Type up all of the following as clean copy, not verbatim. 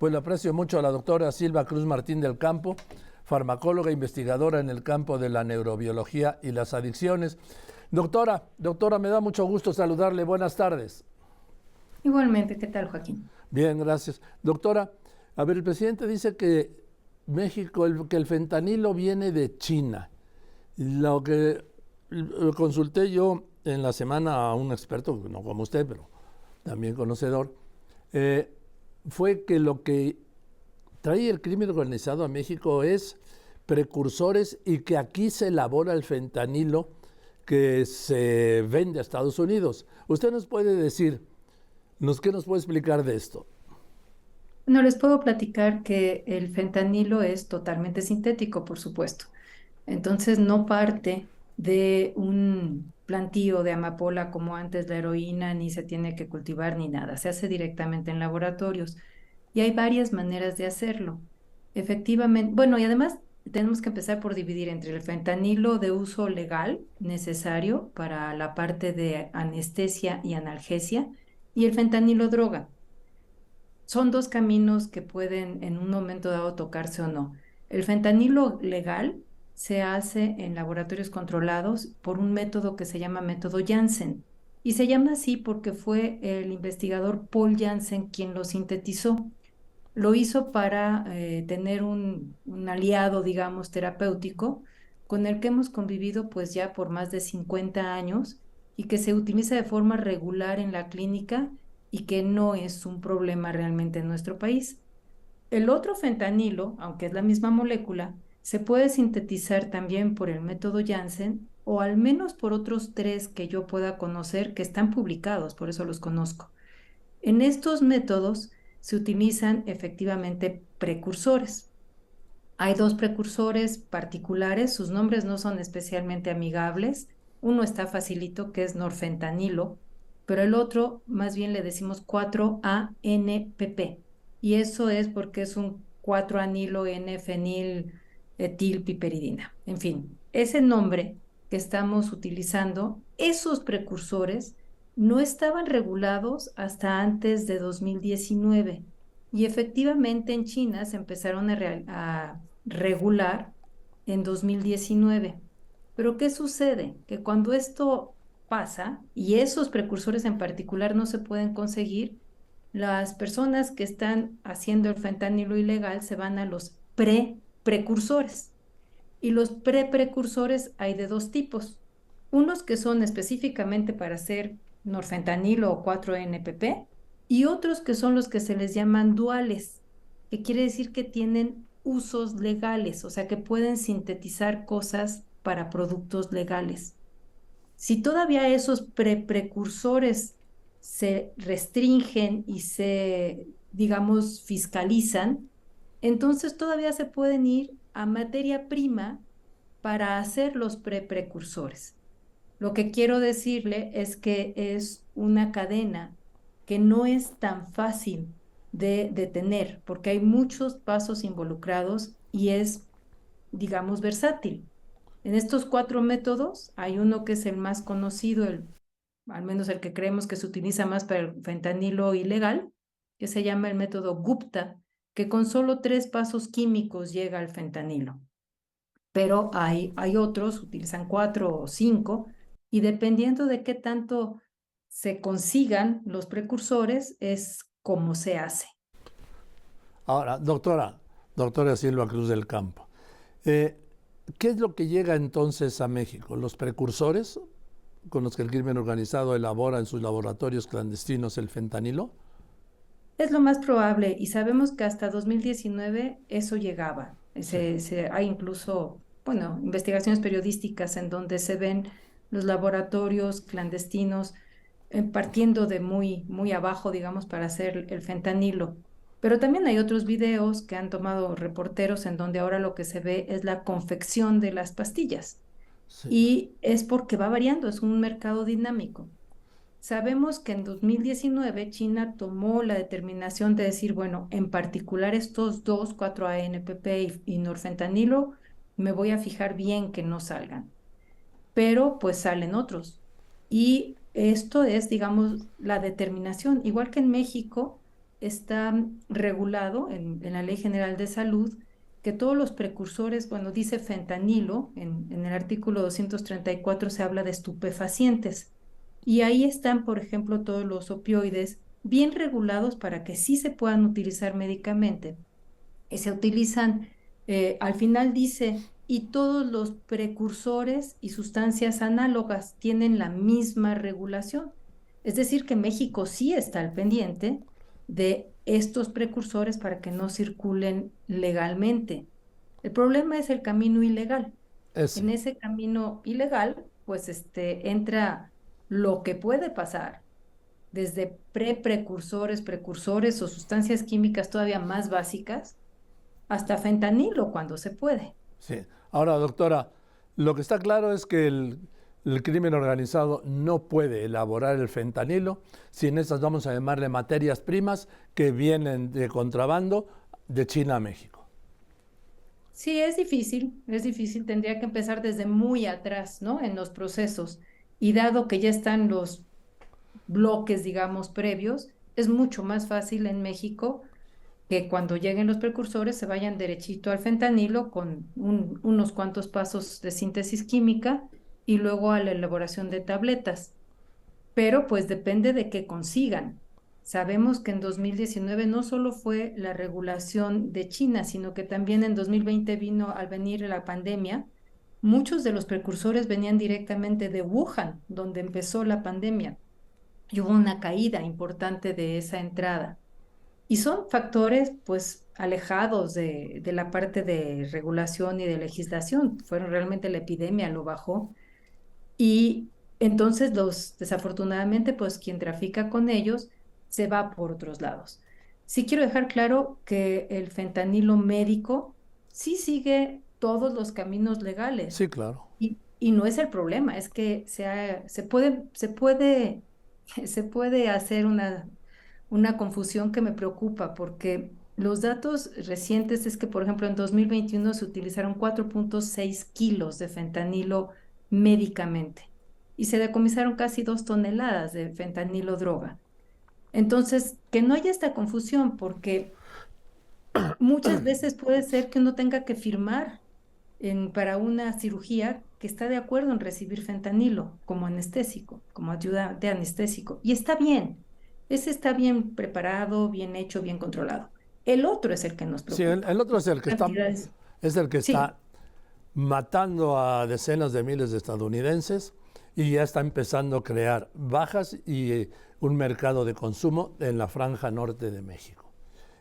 Pues le aprecio mucho a la doctora Silva Cruz Martín del Campo, farmacóloga e investigadora en el campo de la neurobiología y las adicciones. Doctora, me da mucho gusto saludarle. Buenas tardes. Igualmente, ¿qué tal, Joaquín? Bien, gracias. Doctora, a ver, el presidente dice que que el fentanilo viene de China. Lo que consulté yo en la semana a un experto, no como usted, pero también conocedor, eh, fue que lo que trae el crimen organizado a México es precursores y que aquí se elabora el fentanilo que se vende a Estados Unidos. ¿Usted nos puede decir, qué nos puede explicar de esto? No les puedo platicar que el fentanilo es totalmente sintético, por supuesto. Entonces no parte de un plantío de amapola como antes la heroína, ni se tiene que cultivar ni nada. Se hace directamente en laboratorios y hay varias maneras de hacerlo. Efectivamente, bueno, y además tenemos que empezar por dividir entre el fentanilo de uso legal necesario para la parte de anestesia y analgesia y el fentanilo droga. Son dos caminos que pueden en un momento dado tocarse o no. El fentanilo legal se hace en laboratorios controlados por un método que se llama método Janssen. Y se llama así porque fue el investigador Paul Janssen quien lo sintetizó. Lo hizo para tener un aliado, digamos, terapéutico con el que hemos convivido pues ya por más de 50 años y que se utiliza de forma regular en la clínica y que no es un problema realmente en nuestro país. El otro fentanilo, aunque es la misma molécula, se puede sintetizar también por el método Janssen o al menos por otros tres que yo pueda conocer que están publicados, por eso los conozco. En estos métodos se utilizan efectivamente precursores. Hay dos precursores particulares, sus nombres no son especialmente amigables. Uno está facilito, que es norfentanilo, pero el otro más bien le decimos 4-ANPP. Y eso es porque es un 4-anilo N-fenil etilpiperidina. En fin, ese nombre que estamos utilizando, esos precursores no estaban regulados hasta antes de 2019. Y efectivamente en China se empezaron a regular en 2019. Pero ¿qué sucede? Que cuando esto pasa y esos precursores en particular no se pueden conseguir, las personas que están haciendo el fentanilo ilegal se van a los precursores. Y los precursores hay de dos tipos. Unos que son específicamente para hacer norfentanilo o 4-NPP y otros que son los que se les llaman duales, que quiere decir que tienen usos legales, o sea, que pueden sintetizar cosas para productos legales. Si todavía esos precursores se restringen y se, digamos, fiscalizan, entonces todavía se pueden ir a materia prima para hacer los precursores. Lo que quiero decirle es que es una cadena que no es tan fácil de detener, porque hay muchos pasos involucrados y es, digamos, versátil. En estos cuatro métodos hay uno que es el más conocido, al menos el que creemos que se utiliza más para el fentanilo ilegal, que se llama el método Gupta, que con solo 3 pasos químicos llega al fentanilo. Pero hay otros, utilizan 4 o 5, y dependiendo de qué tanto se consigan los precursores, es como se hace. Ahora, doctora Silva Cruz del Campo, eh, ¿qué es lo que llega entonces a México? ¿Los precursores con los que el crimen organizado elabora en sus laboratorios clandestinos el fentanilo? Es lo más probable y sabemos que hasta 2019 eso llegaba. Sí. Hay incluso, bueno, investigaciones periodísticas en donde se ven los laboratorios clandestinos partiendo de muy, muy abajo, digamos, para hacer el fentanilo. Pero también hay otros videos que han tomado reporteros en donde ahora lo que se ve es la confección de las pastillas. Sí. Y es porque va variando, es un mercado dinámico. Sabemos que en 2019 China tomó la determinación de decir, bueno, en particular estos dos, 4-ANPP y norfentanilo, me voy a fijar bien que no salgan, pero pues salen otros. Y esto es, digamos, la determinación. Igual que en México, está regulado en la Ley General de Salud que todos los precursores, bueno, dice fentanilo, en el artículo 234 se habla de estupefacientes. Y ahí están, por ejemplo, todos los opioides bien regulados para que sí se puedan utilizar médicamente. Y se utilizan, al final dice, y todos los precursores y sustancias análogas tienen la misma regulación. Es decir, que México sí está al pendiente de estos precursores para que no circulen legalmente. El problema es el camino ilegal. Ese. En ese camino ilegal, pues entra lo que puede pasar, desde precursores, precursores o sustancias químicas todavía más básicas, hasta fentanilo cuando se puede. Sí. Ahora, doctora, lo que está claro es que el crimen organizado no puede elaborar el fentanilo sin esas, vamos a llamarle, materias primas que vienen de contrabando de China a México. Sí, es difícil, tendría que empezar desde muy atrás, ¿no? En los procesos. Y dado que ya están los bloques, digamos, previos, es mucho más fácil en México que cuando lleguen los precursores se vayan derechito al fentanilo con unos cuantos pasos de síntesis química y luego a la elaboración de tabletas. Pero pues depende de qué consigan. Sabemos que en 2019 no solo fue la regulación de China, sino que también en 2020 vino, al venir la pandemia, muchos de los precursores venían directamente de Wuhan, donde empezó la pandemia, y hubo una caída importante de esa entrada. Y son factores, pues, alejados de la parte de regulación y de legislación. Fueron realmente la epidemia, lo bajó. Y entonces desafortunadamente, pues, quien trafica con ellos se va por otros lados. Sí quiero dejar claro que el fentanilo médico sí sigue todos los caminos legales. Sí, claro. Y no es el problema, es que se puede hacer una confusión que me preocupa porque los datos recientes es que, por ejemplo, en 2021 se utilizaron 4.6 kilos de fentanilo médicamente y se decomisaron casi 2 toneladas de fentanilo droga. Entonces, que no haya esta confusión porque muchas veces puede ser que uno tenga que firmar para una cirugía que está de acuerdo en recibir fentanilo como anestésico, como ayuda de anestésico. Y está bien, ese está bien preparado, bien hecho, bien controlado. El otro es el que nos Sí, el preocupa. otro es el que está, Cantidades. es el que Sí, está matando a decenas de miles de estadounidenses y ya está empezando a crear bajas y un mercado de consumo en la franja norte de México.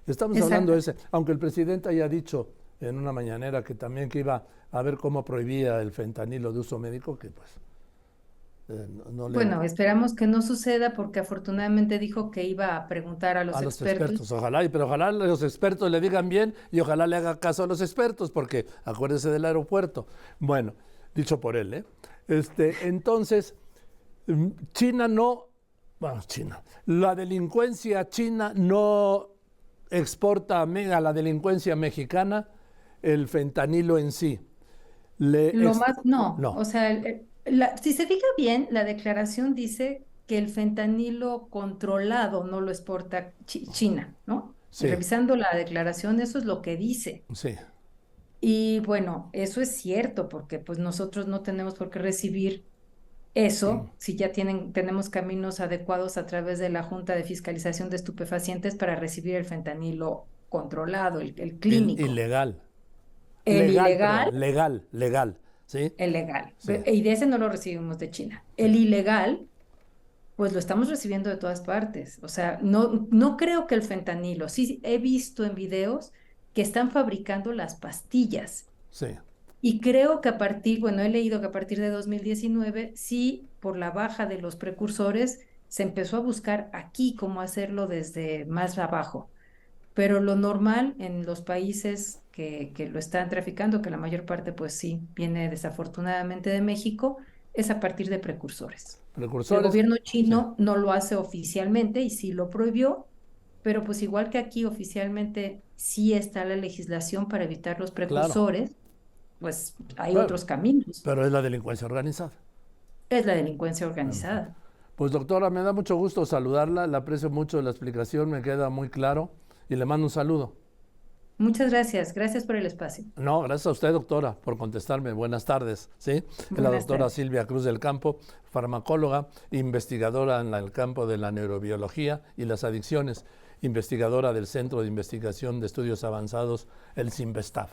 Estamos hablando de exacto. ese, aunque el presidente haya dicho en una mañanera que también que iba a ver cómo prohibía el fentanilo de uso médico, que pues no le... Bueno, esperamos que no suceda porque afortunadamente dijo que iba a preguntar a A los los expertos. expertos, ojalá, pero ojalá los expertos le digan bien y ojalá le haga caso a los expertos, porque acuérdese del aeropuerto. Bueno, dicho por él, ¿eh? Entonces, China no, bueno, China, la delincuencia china no exporta a la delincuencia mexicana el fentanilo en sí. Lo más, no, No, o sea, si se fija bien, la declaración dice que el fentanilo controlado no lo exporta China, ¿no? sí, Revisando la declaración, eso es lo que dice. sí, Y bueno, eso es cierto, porque pues nosotros no tenemos por qué recibir eso si ya tenemos caminos adecuados a través de la Junta de Fiscalización de Estupefacientes para recibir el fentanilo controlado, el clínico. ilegal, El legal, ilegal perdón, legal, ¿sí? el legal. Sí, Y de ese no lo recibimos de China. sí. El ilegal, pues lo estamos recibiendo de todas partes. O sea, no creo que el fentanilo, sí he visto en videos que están fabricando las pastillas. Sí, Y creo que bueno, he leído que a partir de 2019, sí, por la baja de los precursores, se empezó a buscar aquí cómo hacerlo desde más abajo. Pero lo normal en los países que lo están traficando, que la mayor parte pues sí viene desafortunadamente de México, es a partir de precursores. El precursores, gobierno sí, chino no lo hace oficialmente y sí lo prohibió, pero pues igual que aquí oficialmente sí está la legislación para evitar los claro. precursores, pues hay Bueno, otros caminos. pero es la delincuencia organizada. Es la delincuencia organizada. Pues doctora, me da mucho gusto saludarla, le aprecio mucho la explicación, me queda muy claro y le mando un saludo. Muchas gracias. Gracias por el espacio. No, gracias a usted, doctora, por contestarme. Buenas tardes. ¿Sí? Es la Buenas doctora tardes. Silvia Cruz del Campo, farmacóloga, investigadora en el campo de la neurobiología y las adicciones, investigadora del Centro de Investigación de Estudios Avanzados, el CIMBESTAF.